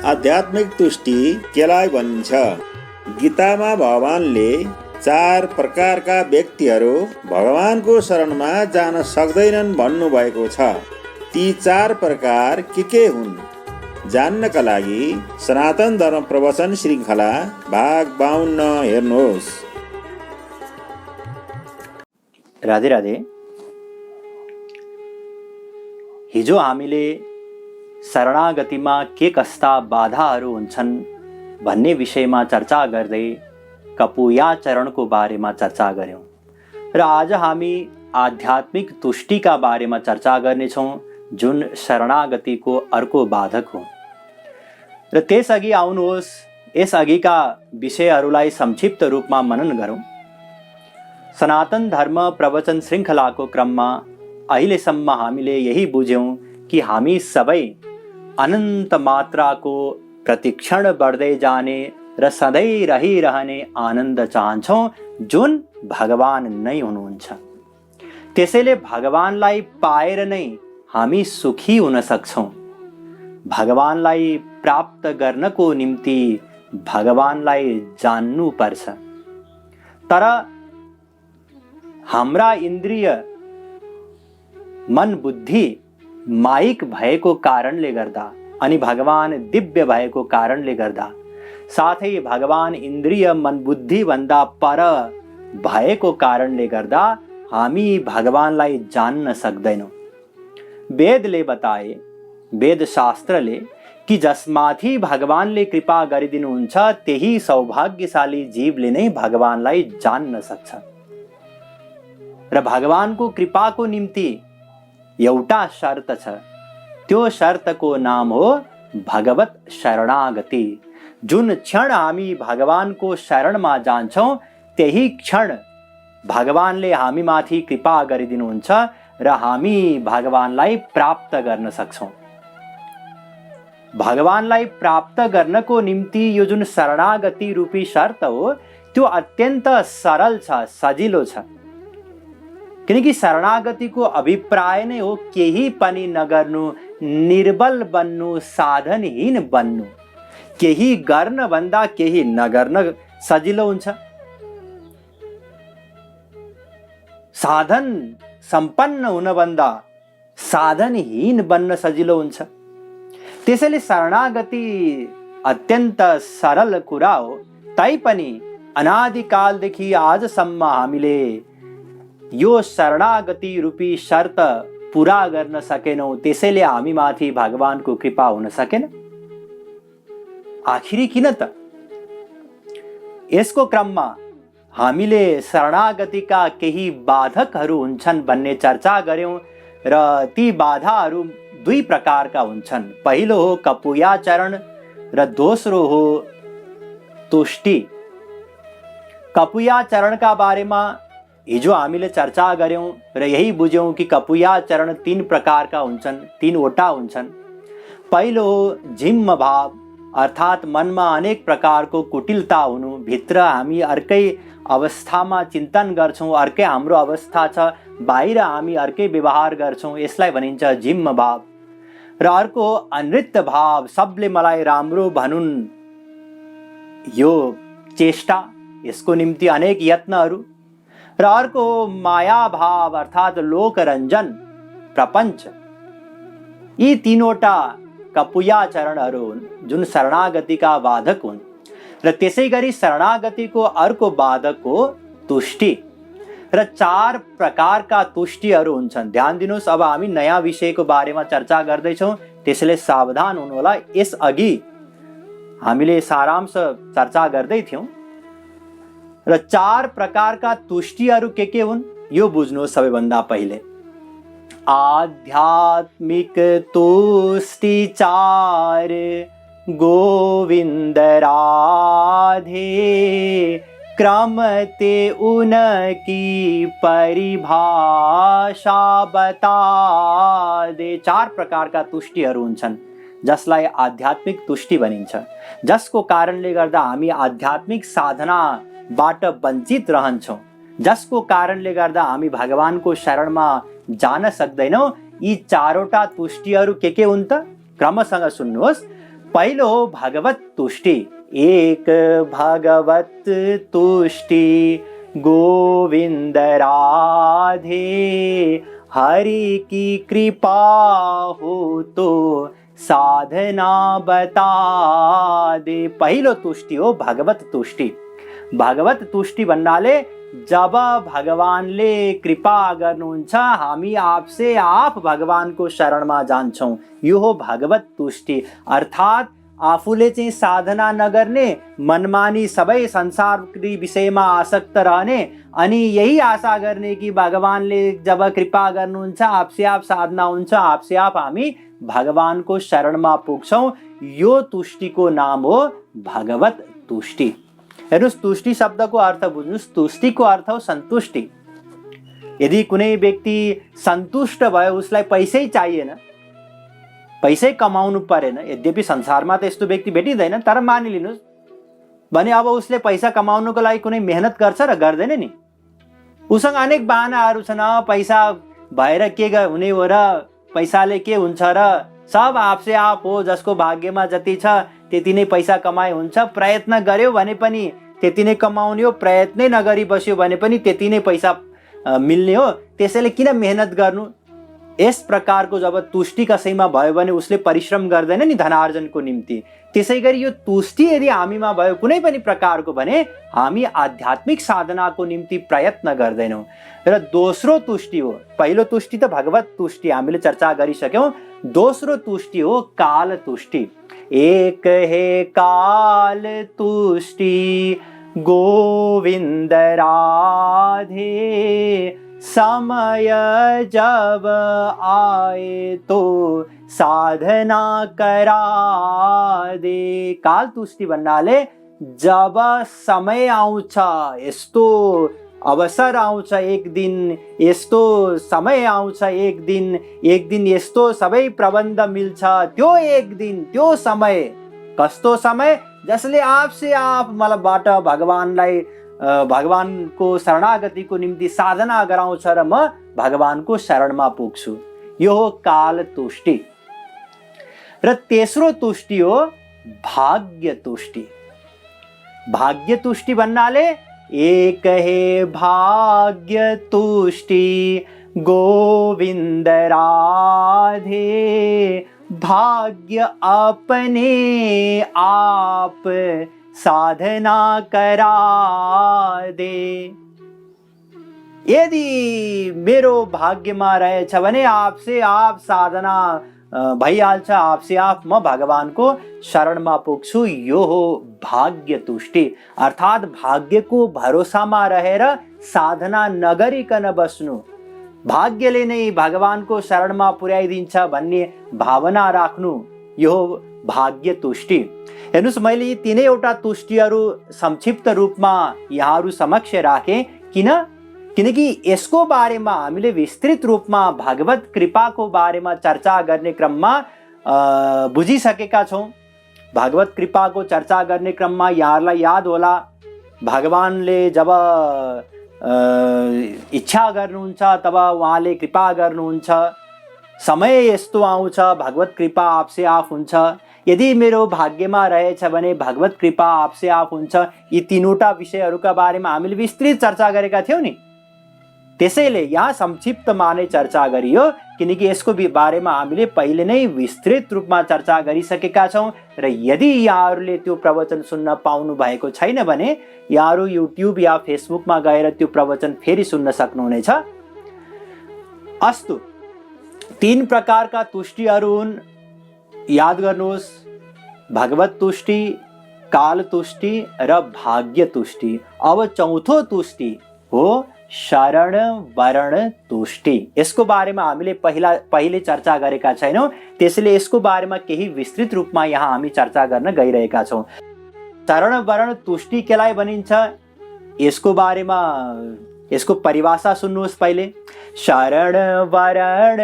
आध्यात्मिक तुष्टि केलाई भनिन्छ? गीतामा भगवानले 4 प्रकारका व्यक्तिहरू भगवानको शरणमा जान सक्दैनन् भन्नुभएको छ। ती 4 प्रकार के हुन्? जान्नका लागि सनातन धर्म प्रवचन श्रृङ्खला भाग 52 हेर्नुहोस्। राधे राधे। हिजो हामीले शरणागतिमा के कस्ता बाधाहरू हुन्छन् भन्ने विषयमा चर्चा गर्दै कपुया चरणको बारेमा चर्चा गर्यौं र आज हामी आध्यात्मिक तुष्टिका बारेमा चर्चा गर्नेछौं, जुन शरणागतिको अर्को बाधक हो। र त्यसअघि आउनुहोस् यसअघिका विषयहरूलाई संक्षिप्त रूपमा मनन गरौं। सनातन धर्म प्रवचन श्रृङ्खलाको क्रममा अहिलेसम्म हामीले यही बुझ्यौं कि हामी सबै अनन्त मात्राको प्रतिक्षण बढ्दै जाने र सधैँ रहिरहने आनन्द चाहन्छौं, जुन भगवान नै हुनुहुन्छ। त्यसैले भगवानलाई पाएर नै हामी सुखी हुन सक्छौं। भगवानलाई प्राप्त गर्नको निम्ति भगवानलाई जान्नु पर्छ। तर हाम्रा इन्द्रिय मन बुद्धि माइक भएको कारणले गर्दा अनि भगवान दिव्य भएको कारणले गर्दा, साथै भगवान इन्द्रिय मन बुद्धि भन्दा पर भएको कारणले गर्दा हामी भगवानलाई जान्न सक्दैनौं। वेदले बताए, वेद शास्त्रले कि जसमाथि भगवानले कृपा गरिदिनुहुन्छ त्यही सौभाग्यशाली जीवले नै भगवानलाई जान्न सक्छ। र भगवानको कृपाको निम्ति एउटा शर्त छ। त्यो शर्तको नाम हो भगवत शरणागति। जुन क्षण हामी भगवानको शरणमा जान्छौं त्यही क्षण भगवानले हामीमाथि कृपा गरिदिनुहुन्छ र हामी भगवानलाई प्राप्त गर्न सक्छौं। भगवानलाई प्राप्त गर्नको निम्ति यो जुन शरणागति रूपी शर्त हो त्यो अत्यन्त सरल छ, सजिलो छ। किनकि शरणागतिको अभिप्राय नै हो केही पनि नगर्नु, निर्बल बन्नु, साधनहीन बन्नु। केही गर्न भन्दा केही नगर्न सजिलो हुन्छ। साधन सम्पन्न हुन भन्दा साधनहीन बन्न सजिलो हुन्छ। त्यसैले शरणागति अत्यन्त सरल कुरा हो। तैपनि अनादिकालदेखि आजसम्म हामीले यो शरणागति रूपी शर्त पूरा गर्न सकेनौं। त्यसैले हामीमाथि भगवानको कृपा हुन सकेन। आखिरी किन त? यसको क्रममा हामीले शरणागतिका केही बाधकहरू हुन्छन् भन्ने चर्चा गर्यौं र ती बाधाहरू 2 प्रकारका हुन्छन्। पहिलो हो कपुया चरण र दोस्रो हो तुष्टि। कपुया चरणका बारेमा हिजो हामीले चर्चा गर्यौं र यही बुझ्यौं कि कपुया चरण 3 प्रकारका हुन्छन्, 3वटा हुन्छन्। पहिलो हो जिम्म भाव, अर्थात् मनमा अनेक प्रकारको कुटिलता हुनु। भित्र हामी अर्कै अवस्थामा चिन्तन गर्छौं, अर्कै हाम्रो अवस्था छ, बाहिर हामी अर्कै व्यवहार गर्छौं, यसलाई भनिन्छ जिम्म भाव। र अर्को हो अनृत्य भाव, सबले मलाई राम्रो भनुन्, यो चेष्टा, यसको निम्ति अनेक यत्नहरू। र अर्को हो माया भाव, अर्थात् लोकरञ्जन, प्रपञ्च। यी 3वटा कपुया चरणहरू हुन् जुन शरणागतिका बाधक हुन्। र त्यसै गरी शरणागतिको अर्को बाधक हो तुष्टि। र 4 प्रकारका तुष्टिहरू हुन्छन्। ध्यान दिनुहोस्, अब हामी नयाँ विषयको बारेमा चर्चा गर्दैछौँ, त्यसैले सावधान हुनु होला। यसअघि हामीले सारांश चर्चा गर्दै थियौं र 4 प्रकारका तुष्टिहरू के हुन् यो बुझ्नुहोस्। सबैभन्दा पहिले आध्यात्मिक तुष्टि 4 गोविंद राधे क्रमते उनकी परिभाषा बता दे। 4 प्रकारका तुष्टिहरू हुन्छन् जसलाई आध्यात्मिक तुष्टि भनिन्छ, जसको कारणले गर्दा हामी आध्यात्मिक साधनाबाट वञ्चित रहन्छौं, जसको कारणले गर्दा हामी भगवानको शरणमा जान सक्दैनौं। यी 4वटा तुष्टिहरू के हुन् त? क्रमसँग सुन्नुहोस्। पहिलो हो भगवत तुष्टि। एक भगवत तुष्टि गोविंद राधे, हरि की कृपा हो तो साधना बता दे। पहिलो तुष्टि हो भगवत तुष्टि। भगवत तुष्टि भन्नाले जब भगवानले कृपा गर्नुहुन्छ हामी आपसे आप भगवानको शरणमा जान्छौँ, यो हो भगवत तुष्टि। अर्थात् आफूले चाहिँ साधना नगर्ने, मनमानी सबै संसारकै विषयमा आसक्त रहने अनि यही आशा गर्ने कि भगवानले जब कृपा गर्नुहुन्छ आपसे आप साधना हुन्छ, आपसे आप हामी भगवानको शरणमा पुग्छौँ, यो तुष्टिको नाम हो भगवत तुष्टि। हेर्नुहोस्, तुष्टि शब्दको अर्थ बुझ्नुहोस्। तुष्टिको अर्थ हो सन्तुष्टि। यदि कुनै व्यक्ति सन्तुष्ट भयो, उसलाई पैसै चाहिएन, पैसै कमाउनु परेन, यद्यपि संसारमा त यस्तो व्यक्ति भेटिँदैन, तर मानिलिनुहोस् भने अब उसले पैसा कमाउनुको लागि कुनै मेहनत गर्छ र गर्दैन नि। उसँग अनेक बहानाहरू छन्, पैसा भएर के हुने हो र, पैसाले के हुन्छ र, सब आपसे आप हो, जसको भाग्यमा जति छ त्यति नै पैसा कमाइ हुन्छ, प्रयत्न गर्यो भने पनि त्यति नै कमाउने हो, प्रयत्नै नगरी बस्यो भने पनि त्यति नै पैसा मिल्ने हो, त्यसैले किन मेहनत गर्नु। यस प्रकारको जब तुष्टि कसैमा भयो भने उसले परिश्रम गर्दैन नि धनार्जनको निम्ति। त्यसै गरी यो तुष्टि यदि हामीमा भयो कुनै पनि प्रकारको भने हामी आध्यात्मिक साधनाको निम्ति प्रयत्न गर्दैनौँ। र दोस्रो तुष्टि हो, पहिलो तुष्टि त भगवत तुष्टि हामीले चर्चा गरिसक्यौँ, दोस्रो तुष्टि हो काल तुष्टि। एक हे काल तुष्टि गोविंद राधे, समय जब आए तो साधना करा दे। काल तुष्टि भन्नाले जब समय आउँछ, यस्तो अवसर आउँछ, एक दिन यस्तो समय आउँछ, एक दिन यस्तो सबै प्रबन्ध मिल्छ, त्यो एक दिन त्यो समय कस्तो समय, जसले आपसे आप मलबाट भगवानलाई भगवानको शरणागतिको निम्ति साधना गराउँछ र म भगवानको शरणमा पुग्छु। यो हो काल तुष्टि। र तेस्रो तुष्टि हो भाग्य तुष्टि। भाग्य तुष्टि भन्नाले एक हे भाग्य तुष्टि गोविंद राधे, भाग्य अपने आप साधना करा दे। यदि मेरो भाग्यमा रहेछ भने आपसे आप साधना भइहाल्छ, आपसे आप म भगवानको शरणमा पुग्छु। यो हो भाग्य तुष्टि। अर्थात् भाग्यको भरोसामा रहेर साधना नगरिकन बस्नु, भाग्यले नै भगवानको शरणमा पुर्याइदिन्छ भन्ने भावना राख्नु, यो हो भाग्य तुष्टि। हेर्नुहोस्, मैले यी तीनैवटा तुष्टिहरू संक्षिप्त रूपमा यहाँहरू समक्ष राखेँ। किनकि यसको बारेमा हामीले विस्तृत रूपमा भगवत कृपाको बारेमा चर्चा गर्ने क्रममा बुझिसकेका छौँ। भगवत कृपाको चर्चा गर्ने क्रममा यहाँहरूलाई याद होला, भगवानले जब इच्छा गर्नुहुन्छ तब उहाँले कृपा गर्नुहुन्छ। समय यस्तो आउँछ, भगवत कृपा आपसे आप हुन्छ। यदि मेरो भाग्यमा रहेछ भने भगवत कृपा आपसे आप हुन्छ। यी तीनवटा विषयहरूका बारेमा हामीले विस्तृत चर्चा गरेका थियौँ नि। त्यसैले यहाँ संक्षिप्तमा नै चर्चा गरियो, किनकि यसको बारेमा हामीले पहिले नै विस्तृत रूपमा चर्चा गरिसकेका छौँ। र यदि यहाँहरूले त्यो प्रवचन सुन्न पाउनु भएको छैन भने यहाँहरू युट्युब या फेसबुकमा गएर त्यो प्रवचन फेरि सुन्न सक्नुहुनेछ। अस्तु, तीन प्रकारका तुष्टिहरू हुन्, याद गर्नुहोस्, भगवत तुष्टि, काल तुष्टि र भाग्य तुष्टि। अब चौथो तुष्टि हो शरण वरण तुष्टि। यसको बारेमा हामीले पहिले चर्चा गरेका छैनौँ, त्यसैले यसको बारेमा केही विस्तृत रूपमा यहाँ हामी चर्चा गर्न गइरहेका छौँ। शरण वरण तुष्टि केलाई भनिन्छ, यसको बारेमा यसको परिभाषा सुन्नुहोस् पहिले। शरण वरण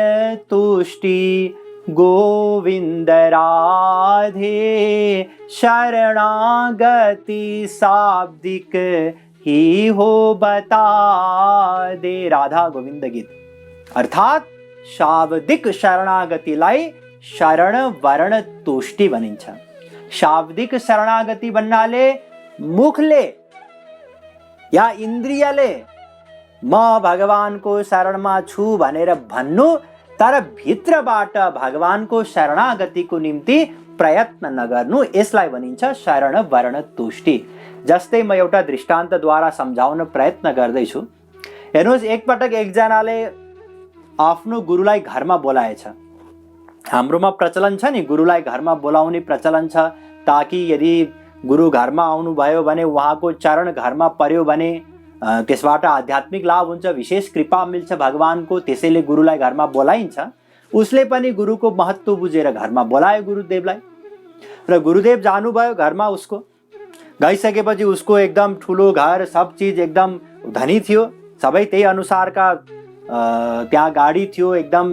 तुष्टि गोविंद राधे, शरणागति शाब्दिक ही हो बता दे। राधा गोविंद गीत। अर्थात् शाब्दिक शरणागतिलाई शरण वरण तुष्टि भनिन्छ। शाब्दिक शरणागति भन्नाले मुखले या इन्द्रियले म भगवानको शरणमा छु भनेर भन्नु, तर भित्रबाट भगवानको शरणागतिको निम्ति प्रयत्न नगर्नु, यसलाई भनिन्छ शरण वरण तुष्टि। जस्तै म एउटा दृष्टान्तद्वारा सम्झाउन प्रयत्न गर्दैछु। हेर्नुहोस्, एकपटक एकजनाले आफ्नो गुरुलाई घरमा बोलाएछ। हाम्रोमा प्रचलन छ नि, गुरुलाई घरमा बोलाउने प्रचलन छ, ताकि यदि गुरु घरमा आउनुभयो भने, उहाँको चरण घरमा पर्यो भने त्यसबाट आध्यात्मिक लाभ हुन्छ, विशेष कृपा मिल्छ भगवानको, त्यसैले गुरुलाई घरमा बोलाइन्छ। उसले पनि गुरुको महत्त्व बुझेर घरमा बोलायो गुरुदेवलाई, र गुरुदेव जानुभयो घरमा। उसको गइसकेपछि उसको एकदम ठुलो घर, सब चिज एकदम धनी थियो, सबै त्यही अनुसारका त्यहाँ गाडी थियो, एकदम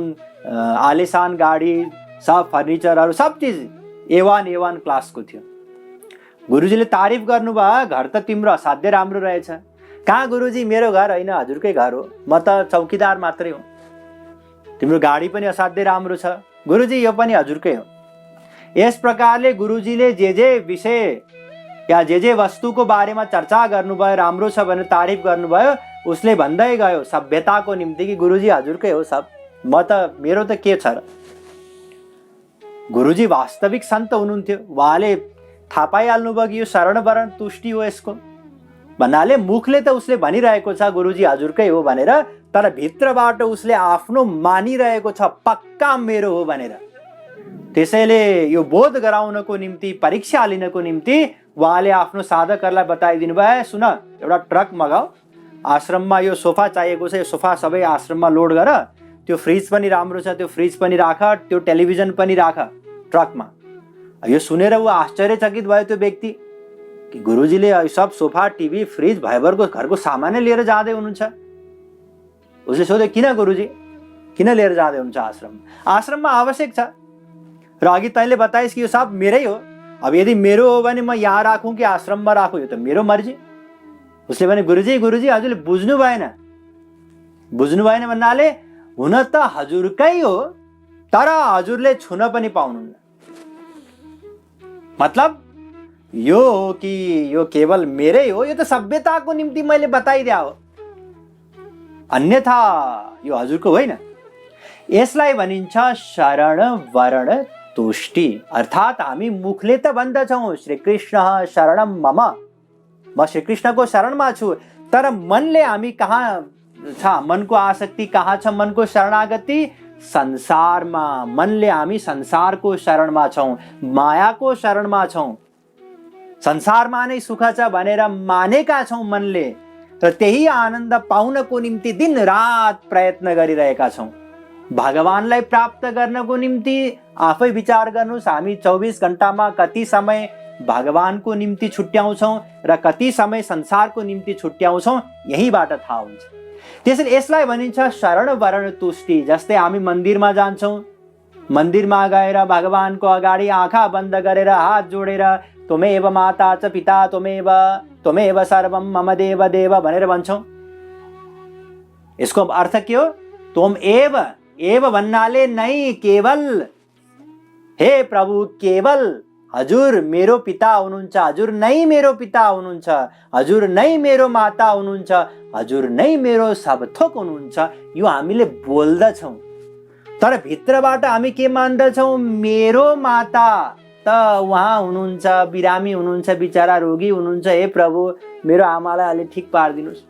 आलिशान गाडी, सब फर्निचरहरू, सब चिज A1 क्लासको थियो। गुरुजीले तारिफ गर्नुभयो, घर त तिम्रो असाध्यै राम्रो रहेछ। कहाँ गुरुजी, मेरो घर होइन, हजुरकै घर हो, म त चौकीदार मात्रै हो। तिम्रो गाडी पनि असाध्यै राम्रो छ गुरुजी, यो पनि हजुरकै हो। यस प्रकारले गुरुजीले जे विषय या जे वस्तुको बारेमा चर्चा गर्नुभयो, राम्रो छ भनेर तारिफ गर्नुभयो, उसले भन्दै गयो सभ्यताको निम्ति कि गुरुजी हजुरकै हो सब, म त मेरो त के छ र। गुरुजी वास्तविक सन्त हुनुहुन्थ्यो, उहाँले थाहा पाइहाल्नुभयो कि यो शरण वरण तुष्टि हो यसको भन्नाले। मुखले त उसले भनिरहेको छ गुरुजी हजुरकै हो भनेर, तर भित्रबाट उसले आफ्नो मानिरहेको छ पक्का मेरो हो भनेर। त्यसैले यो बोध गराउनको निम्ति, परीक्षा लिनको निम्ति उहाँले आफ्नो साधकहरूलाई बताइदिनु भयो, सुन एउटा ट्रक मगाऊ, आश्रममा यो सोफा चाहिएको छ, यो सोफा सबै आश्रममा लोड गर, त्यो फ्रिज पनि राम्रो छ, त्यो फ्रिज पनि राख, त्यो टेलिभिजन पनि राख ट्रकमा। यो सुनेर ऊ आश्चर्यचकित भयो त्यो व्यक्ति कि गुरुजीले सब सोफा, टिभी, फ्रिज भयभरको घरको सामानै लिएर जाँदै हुनुहुन्छ। उसले सोध्यो, किन गुरुजी, किन लिएर जाँदै हुनुहुन्छ आश्रममा आवश्यक छ, र अघि तैँले बताइस् कि यो सब मेरै हो, अब यदि मेरो हो भने म यहाँ राखौँ कि आश्रममा राखौँ, यो त मेरो मर्जी। उसले भने गुरुजी हजुरले बुझ्नु भएन भन्नाले हुन त हजुरकै हो, तर हजुरले छुन पनि पाउनुहुन्न। मतलब यो हो कि यो केवल मेरै हो, यो त सभ्यताको निम्ति मैले बताइदिया हो, अन्यथा यो हजुरको होइन। यसलाई भनिन्छ शरण वरण तुष्टि। अर्थात् हामी मुखले त भन्दछौँ श्रीकृष्ण शरणम मम, म श्रीकृष्णको शरणमा छु, तर मनले हामी कहाँ छ, मनको आसक्ति कहाँ छ, मनको शरणागति संसारमा। मनले हामी संसारको शरणमा छौँ, मायाको शरणमा छौँ, संसारमा नै सुख छ भनेर मानेका छौँ मनले, र त्यही आनन्द पाउनको निम्ति दिन रात प्रयत्न गरिरहेका छौँ। भगवानलाई प्राप्त गर्नको निम्ति आफै विचार गर्नुहोस्, हामी 24 घण्टामा कति समय भगवानको निम्ति छुट्याउँछौँ र कति समय संसारको निम्ति छुट्याउँछौँ, यहीबाट थाहा हुन्छ। त्यसैले यसलाई भनिन्छ शरण वरण तुष्टि। जस्तै हामी मन्दिरमा जान्छौँ, मन्दिरमा गएर भगवानको अगाडि आँखा बन्द गरेर हात जोडेर त्वमेव माता च पिता त्वमेव सर्वम मम देव देव भनेर भन्छौँ। यसको अर्थ के हो? त्वमेव भन्नाले नै, केवल, हे प्रभु केवल हजुर मेरो पिता हुनुहुन्छ, हजुर नै मेरो पिता हुनुहुन्छ, हजुर नै मेरो माता हुनुहुन्छ, हजुर नै मेरो सबथोक हुनुहुन्छ। यो हामीले बोल्दछौँ, तर भित्रबाट हामी के मान्दछौँ? मेरो माता त उहाँ हुनुहुन्छ, बिरामी हुनुहुन्छ, बिचरा रोगी हुनुहुन्छ, हे प्रभु मेरो आमालाई अलि ठिक पारिदिनुहोस्।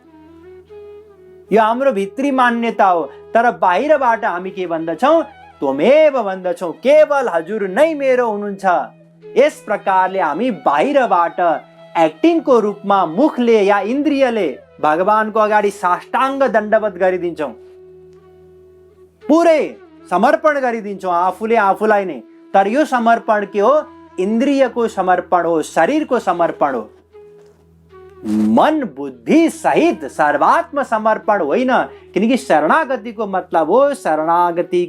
यो हाम्रो भित्री मान्यता हो, तर बाहिरबाट हामी के भन्दछौँ? त्वमेव भन्दछौँ, केवल हजुर नै मेरो हुनुहुन्छ। यस प्रकारले हामी बाहिरबाट एक्टिङको रूपमा मुखले या इन्द्रियले भगवानको अगाडि साष्टाङ्ग दण्डवत गरिदिन्छौँ, पुरै समर्पण गरिदिन्छौँ आफूले आफूलाई नै। तर यो समर्पण के हो? इन्द्रियको समर्पण हो, शरीरको समर्पण हो, मन बुद्धि सहित सर्वात्म समर्पण होइन। किनकि शरणागतिको मतलब हो, शरणागति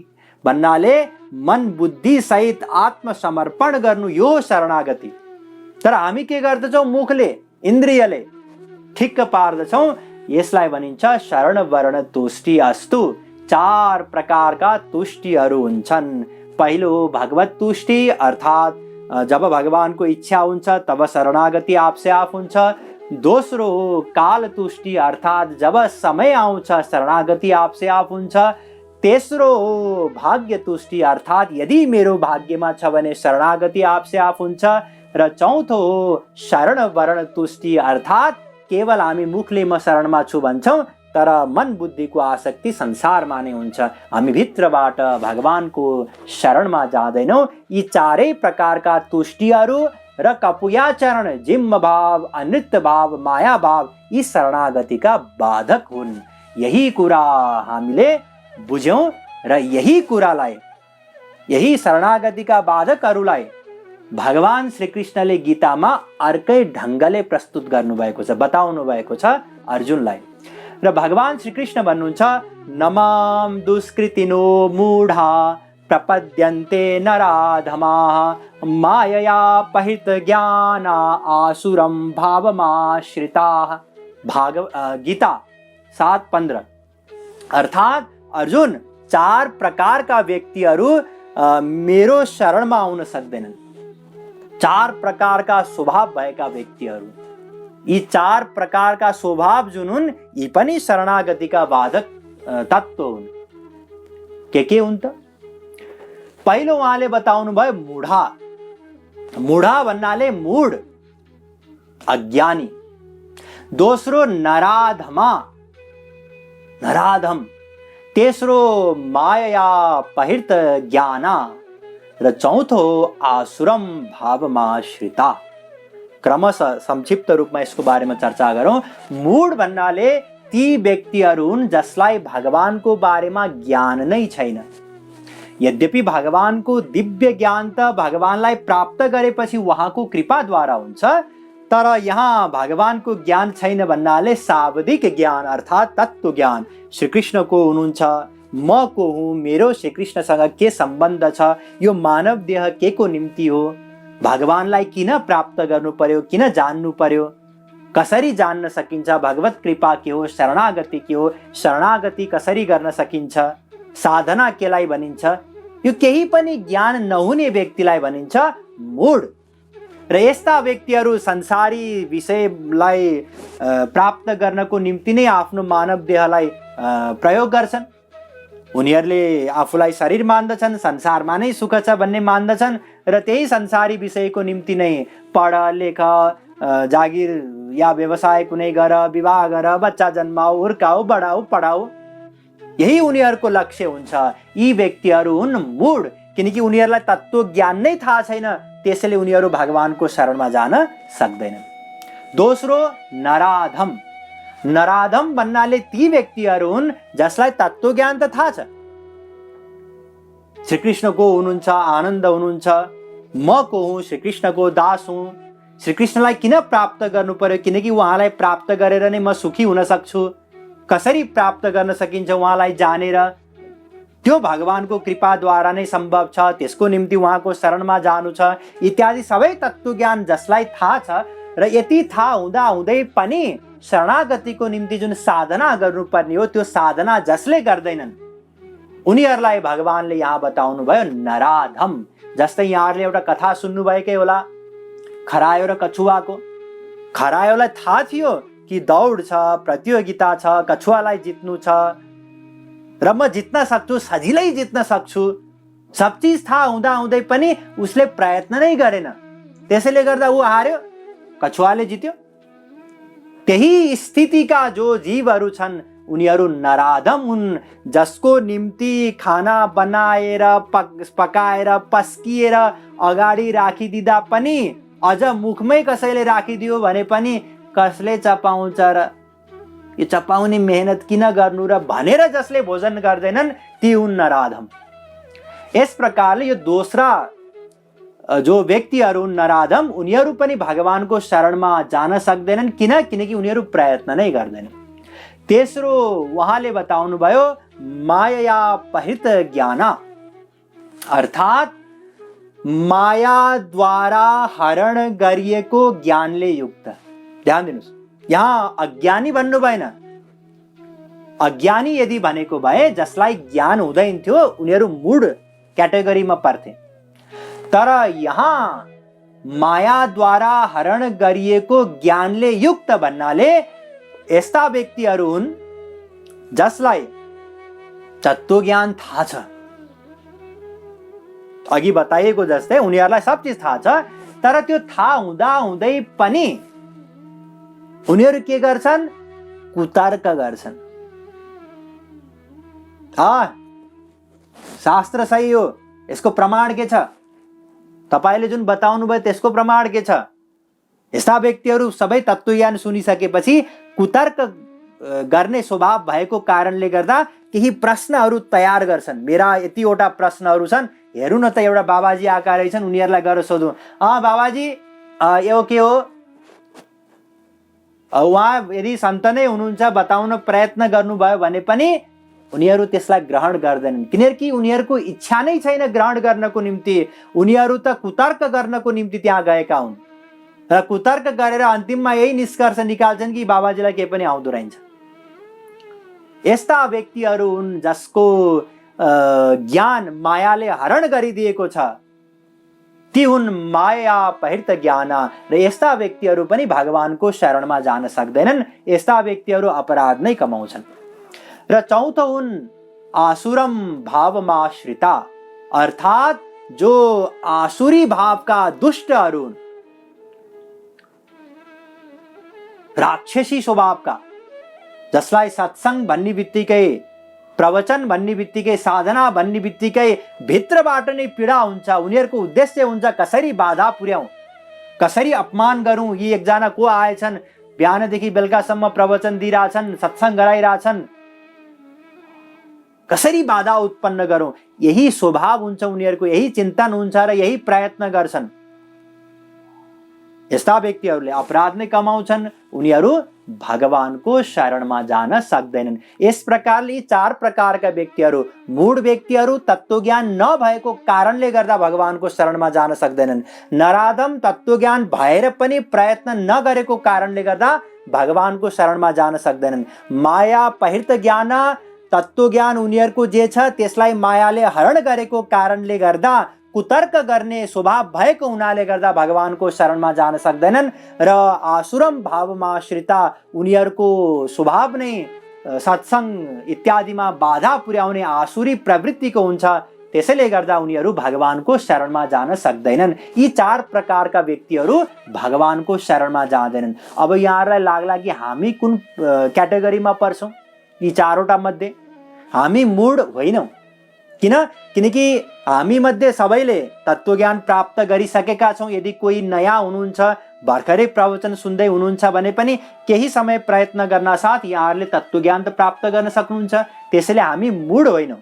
भन्नाले मन बुद्धि सहित आत्मसमर्पण गर्नु, यो शरणागति। तर हामी के गर्दछौँ? मुखले इन्द्रियले ठिक्क पार्दछौँ। यसलाई भनिन्छ शरण वरण तुष्टि अस्तु। 4 प्रकारका तुष्टिहरू हुन्छन्। पहिलो हो भगवत तुष्टि, अर्थात् जब भगवानको इच्छा हुन्छ तब शरणागति आपसे आप हुन्छ। दोस्रो हो काल तुष्टि, अर्थात् जब समय आउँछ शरणागति आपसे आप हुन्छ। तेस्रो हो भाग्य तुष्टि, अर्थात् यदि मेरो भाग्यमा छ भने शरणागति आपसे आप हुन्छ। र चौथो हो शरण वरण तुष्टि, अर्थात् केवल हामी मुखले म शरणमा छु भन्छौँ तर मन बुद्धिको आसक्ति संसारमा नै हुन्छ, हामी भित्रबाट भगवानको शरणमा जाँदैनौँ। यी चारै प्रकारका तुष्टिहरू र कपुयाचरण, जिम्म भाव, अनृत भाव, माया भाव यी शरणागतिका बाधक हुन्। यही कुरा हामीले बुझ्यौँ र यही कुरालाई, यही शरणागतिका बाधकहरूलाई भगवान श्रीकृष्णले गीतामा अर्कै ढङ्गले प्रस्तुत गर्नुभएको छ, बताउनु भएको छ अर्जुनलाई। र भगवान श्रीकृष्ण भन्नुहुन्छ नमाम दुष्कृतिनो मूढा प्रपद्यन्ते नराधमाः मायया पहित ज्ञाना आसुरम भावमाश्रिताः। गीता 7:15। अर्थात् अर्जुन, 4 प्रकारका व्यक्तिहरू मेरो शरणमा आउन सक्दैनन्। 4 प्रकारका स्वभाव भएका व्यक्तिहरू, यी 4 प्रकारका स्वभाव जुन हुन् यी पनि शरणागतिका बाधक तत्त्व हुन्। के हुन् त? पहिलो उहाँले बताउनु भयो मूढा। मूढा भन्नाले मूढ, अज्ञानी। दोस्रो नराधमा, नराधम। तेस्रो माया पहिर्त ज्ञाना। र चौथो आसुरम भावमाश्रिता। क्रमशः संक्षिप्त रूपमा यसको बारेमा चर्चा गरौँ। मूढ भन्नाले ती व्यक्तिहरू हुन् जसलाई भगवानको बारेमा ज्ञान नै छैन। यद्यपि भगवानको दिव्य ज्ञान त भगवानलाई प्राप्त गरेपछि उहाँको कृपाद्वारा हुन्छ, तर यहाँ भगवानको ज्ञान छैन भन्नाले शाब्दिक ज्ञान अर्थात् तत्त्व ज्ञान। श्रीकृष्णको हुनुहुन्छ, म को हुँ, मेरो श्रीकृष्णसँग के सम्बन्ध छ, यो मानव देह के को निम्ति हो, भगवानलाई किन प्राप्त गर्नु पर्यो, किन जान्नु पर्यो, कसरी जान्न सकिन्छ, भगवत कृपा के हो, शरणागति के हो, शरणागति कसरी गर्न सकिन्छ, साधना केलाई भनिन्छ, यो केही पनि ज्ञान नहुने व्यक्तिलाई भनिन्छ मूढ। र यस्ता व्यक्तिहरू संसारी विषयलाई प्राप्त गर्नको निम्ति नै आफ्नो मानव देहलाई प्रयोग गर्छन्। उनीहरूले आफूलाई शरीर मान्दछन्, संसारमा नै सुख छ भन्ने मान्दछन् र त्यही संसारी विषयको निम्ति नै पढ, लेख, जागिर या व्यवसाय कुनै गर, विवाह गर, बच्चा जन्माऊ, हुर्काऊ, बढाऊ, पढाऊ, यही उनीहरूको लक्ष्य हुन्छ। यी व्यक्तिहरू हुन् मूढ, किनकि उनीहरूलाई तत्त्व ज्ञान नै थाहा छैन, त्यसैले उनीहरू भगवानको शरणमा जान सक्दैनन्। दोस्रो नराधम। नराधम भन्नाले ती व्यक्तिहरू हुन् जसलाई तत्त्व ज्ञान त थाहा छ, श्रीकृष्णको हुनुहुन्छ, आनन्द हुनुहुन्छ, म को हुँ, श्रीकृष्णको दास हुँ, श्रीकृष्णलाई किन प्राप्त गर्नु पर्यो, किनकि उहाँलाई प्राप्त गरेर नै म सुखी हुन सक्छु, कसरी प्राप्त गर्न सकिन्छ उहाँलाई जानेर, त्यो भगवानको कृपाद्वारा नै सम्भव छ, त्यसको निम्ति उहाँको शरणमा जानु छ, इत्यादि सबै तत्त्व ज्ञान जसलाई थाहा छ। र यति थाहा हुँदा हुँदै पनि शरणागतिको निम्ति जुन साधना गर्नुपर्ने हो त्यो साधना जसले गर्दैनन् उनीहरूलाई भगवानले यहाँ बताउनु भयो नराधम। जस्तै यहाँहरूले एउटा कथा सुन्नुभएकै होला, खरायो र कछुवाको। खरायोलाई थाहा थियो कि दौड छ, प्रतियोगिता छ, कछुवालाई जित्नु छ र म जित्न सक्छु, सजिलै जित्न सक्छु, सब चिज थाहा हुँदा हुँदै पनि उसले प्रयत्न नै गरेन, त्यसैले गर्दा ऊ हार्यो, कछुवाले जित्यो। त्यही स्थितिका जो जीवहरू छन् उनीहरू नराधम हुन्, जसको निम्ति खाना बनाएर पकाएर पस्किएर अगाडि राखिदिँदा पनि अझ मुखमै कसैले राखिदियो भने पनि कसले चपाउँछ र यो चपाउने मेहनत किन गर्नु र भनेर जसले भोजन गर्दैनन् ती हुन् नराधम। यस प्रकारले यो दोस्रा जो व्यक्तिहरू हुन् नराधम, उनीहरू पनि भगवानको शरणमा जान सक्दैनन्, किनकि उनीहरू प्रयत्न नै गर्दैनन्। तेस्रो उहाँले बताउनु भयो माया पहित ज्ञान, अर्थात् मायाद्वारा हरण गरिएको ज्ञानले युक्त। ध्यान दिनुहोस्, यहाँ अज्ञानी भन्नु भएन। अज्ञानी यदि भनेको भए जसलाई ज्ञान हुँदैन थियो उनीहरू मूढ क्याटेगोरीमा पर्थे, तर यहाँ मायाद्वारा हरण गरिएको ज्ञानले युक्त भन्नाले यस्ता व्यक्तिहरू हुन् जसलाई तत्त्वज्ञान थाहा छ। अघि बताइएको जस्तै उनीहरूलाई सब चिज थाहा छ, तर त्यो थाहा हुँदा हुँदै पनि उनीहरू के गर्छन्? कुतर्क गर्छन्। शास्त्र सही हो, यसको प्रमाण के छ? तपाईले जुन बताउनु भयो त्यसको प्रमाण के छ? यस्ता व्यक्तिहरू सबै तत्त्वज्ञान सुनिसकेपछि कुतर्क गर्ने स्वभाव भएको कारणले गर्दा केही प्रश्नहरू तयार गर्छन्। मेरा यतिवटा प्रश्नहरू छन्, हेर्नु न त, एउटा बाबाजी आएका रहेछन्, उनीहरूलाई गएर सोधौँ, बाबाजी यो के हो? उहाँ यदि सन्त नै हुनुहुन्छ बताउन प्रयत्न गर्नुभयो भने पनि उनीहरू त्यसलाई ग्रहण गर्दैनन्, किनकि उनीहरूको इच्छा नै छैन ग्रहण गर्नको निम्ति। उनीहरू त कुतर्क गर्नको निम्ति त्यहाँ गएका हुन् र कुतर्क गरेर अन्तिममा यही निष्कर्ष निकाल्छन् कि बाबाजीलाई केही पनि आउँदो रहेछ। यस्ता व्यक्तिहरू हुन् जसको ज्ञान मायाले हरण गरिदिएको छ, ती हुन् माया पहिर्त ज्ञान। र यस्ता व्यक्तिहरू पनि भगवानको शरणमा जान सक्दैनन्, यस्ता व्यक्तिहरू अपराध नै कमाउँछन्। र चौथो हुन् आसुरम भावमाश्रिता, अर्थात जो आसुरी भावका दुष्टहरू हुन्, राक्षसी स्वभावका, जसलाई सत्संग भन्ने बित्तिकै, प्रवचन भन्ने बित्तिकै, साधना भन्ने बित्तिकै भित्रबाट नै पीडा हुन्छ। उनीहरूको उद्देश्य हुन्छ कसरी बाधा पुर्याउँ, कसरी अपमान गरौँ। यी एकजना को आएछन्, बिहानदेखि बेलुकासम्म प्रवचन दिइरहेछन्, सत्संग गराइरहेछन्, कसरी बाधा उत्पन्न गरौँ, यही स्वभाव हुन्छ उनीहरूको, यही चिन्तन हुन्छ र यही प्रयत्न गर्छन्। यस्ता व्यक्तिहरूले अपराध नै कमाउँछन्, उनीहरू भगवानको शरणमा जान सक्दैनन्। यस प्रकारले चार प्रकारका व्यक्तिहरू, मूढ व्यक्तिहरू तत्त्वज्ञान नभएको कारणले गर्दा भगवानको शरणमा जान सक्दैनन्। नराधम तत्त्वज्ञान भएर पनि प्रयत्न नगरेको कारणले गर्दा भगवानको शरणमा जान सक्दैनन्। माया पहिर्त ज्ञान, तत्त्वज्ञान उनीहरूको जे छ त्यसलाई मायाले हरण गरेको कारणले गर्दा, कुतर्क गर्ने स्वभाव भएको हुनाले गर्दा भगवानको शरणमा जान सक्दैनन्। र आसुरम भावमाश्रिता, उनीहरूको स्वभाव नै सत्संग इत्यादिमा बाधा पुर्याउने आसुरी प्रवृत्तिको हुन्छ, त्यसैले गर्दा उनीहरू भगवानको शरणमा जान सक्दैनन्। यी चार प्रकारका व्यक्तिहरू भगवानको शरणमा जाँदैनन्। अब यहाँहरूलाई लाग्ला कि हामी कुन क्याटेगोरीमा पर्छौँ? यी चारवटा मध्ये हामी मूढ होइनौँ। किनकि हामी मध्ये सबैले तत्त्वज्ञान प्राप्त गरिसकेका छौँ। यदि कोही नयाँ हुनुहुन्छ, भर्खरै प्रवचन सुन्दै हुनुहुन्छ भने पनि केही समय प्रयत्न गर्न साथ यहाँहरूले तत्त्वज्ञान त प्राप्त गर्न सक्नुहुन्छ। त्यसैले हामी मूढ होइनौँ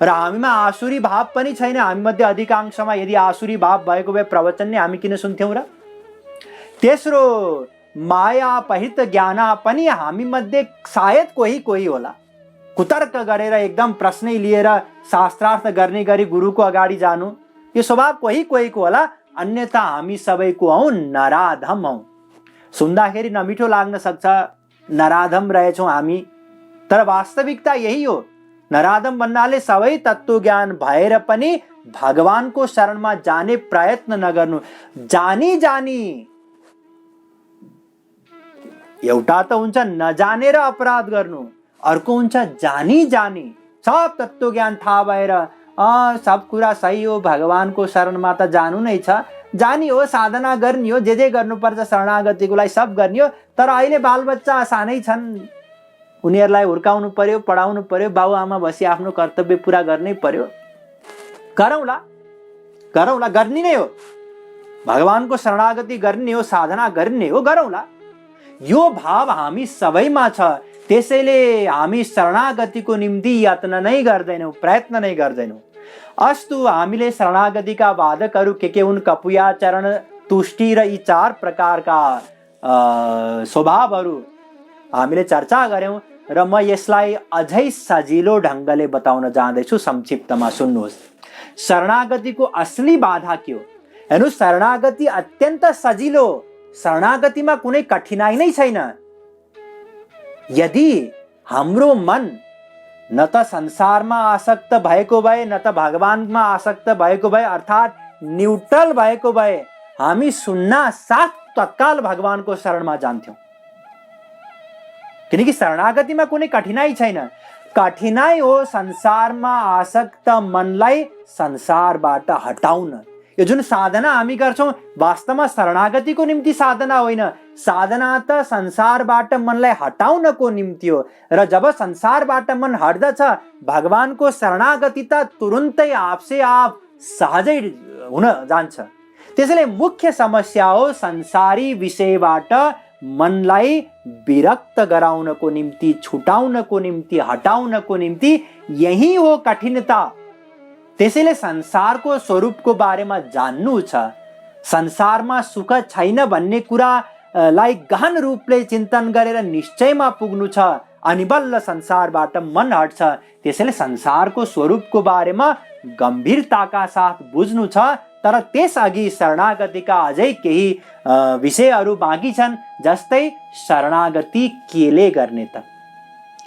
र हामीमा आसुरी भाव पनि छैन। हामी मध्ये अधिकांशमा यदि आसुरी भाव भएको भए प्रवचन नै हामी किन सुन्थ्यौँ र? तेस्रो, माया पहिर्त ज्ञान पनि हामी मध्ये सायद कोही होला। कुतर्क गरेर एकदम प्रश्नै लिएर शास्त्रार्थ गर्ने गरी गुरुको अगाडि जानु, यो स्वभाव कोहीको होला। अन्यथा हामी सबैको हौँ नराधम हौँ। सुन्दाखेरि नमिठो लाग्न सक्छ, नराधम रहेछौँ हामी, तर वास्तविकता यही हो। नराधम भन्नाले सबै तत्त्वज्ञान भएर पनि भगवानको शरणमा जाने प्रयत्न नगर्नु। जानी एउटा त हुन्छ नजानेर अपराध गर्नु, अर्को हुन्छ जानी सब तत्त्वज्ञान थाहा भएर सब कुरा सही हो, भगवानको शरणमा त जानु नै छ, जानी हो, साधना गर्ने हो, जे गर्नुपर्छ शरणागतिको लागि सब गर्ने हो। तर अहिले बालबच्चा सानै छन्, उनीहरूलाई हुर्काउनु पर्यो, पढाउनु पर्यो, बाबुआमा बसी आफ्नो कर्तव्य पुरा गर्नै पर्यो। गरौँला, गर्ने नै हो, भगवानको शरणागति गर्ने हो, साधना गर्ने हो, गरौँला। यो भाव हामी सबैमा छ। त्यसैले हामी शरणागतिको निम्ति यत्न नै गर्दैनौँ, प्रयत्न नै गर्दैनौँ। अस्तु, हामीले शरणागतिका बाधकहरू के हुन्? कपुया, चरण, तुष्टि र यी चार प्रकारका स्वभावहरू हामीले चर्चा गऱ्यौँ र म यसलाई अझै सजिलो ढङ्गले बताउन जाँदैछु। संक्षिप्तमा सुन्नुहोस्, शरणागतिको असली बाधा के हो? हेर्नुहोस्, शरणागति अत्यन्त सजिलो, शरणागतिमा कुनै कठिनाइ नै छैन। यदि हाम्रो मन न त संसारमा आसक्त भएको भए, न त भगवानमा आसक्त भएको भए, अर्थात् न्युट्रल भएको भए, हामी सुन्न साथ तत्काल भगवानको शरणमा जान्थ्यौँ। किनकि शरणागतिमा कुनै कठिनाई छैन। कठिनाई हो संसारमा आसक्त मनलाई संसारबाट हटाउन। यो जुन साधना हामी गर्छौँ वास्तवमा शरणागतिको निम्ति साधना होइन, साधना त संसारबाट मनलाई हटाउनको निम्ति हो। र जब संसारबाट मन हट्दछ भगवानको शरणागति त तुरुन्तै आपसे आप सहजै हुन जान्छ। त्यसैले मुख्य समस्या हो संसारी विषयबाट मनलाई विरक्त गराउनको निम्ति, छुटाउनको निम्ति, हटाउनको निम्ति यही हो कठिनता। त्यसैले संसारको स्वरूपको बारेमा जान्नु छ, संसारमा सुख छैन भन्ने कुरालाई गहन रूपले चिन्तन गरेर निश्चयमा पुग्नु छ, अनि बल्ल संसारबाट मन हट्छ। त्यसैले संसारको स्वरूपको बारेमा गम्भीरताका साथ बुझ्नु छ। तर त्यसअघि शरणागतिका अझै केही विषयहरू बाँकी छन्, जस्तै शरणागति केले गर्ने त,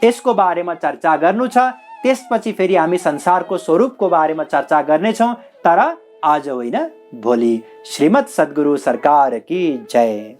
यसको बारेमा चर्चा गर्नु छ। त्यसपछि फेरि हामी संसारको स्वरूपको बारेमा चर्चा गर्नेछौँ, तर आज होइन भोलि। श्रीमद् सद्गुरु सरकार की जय।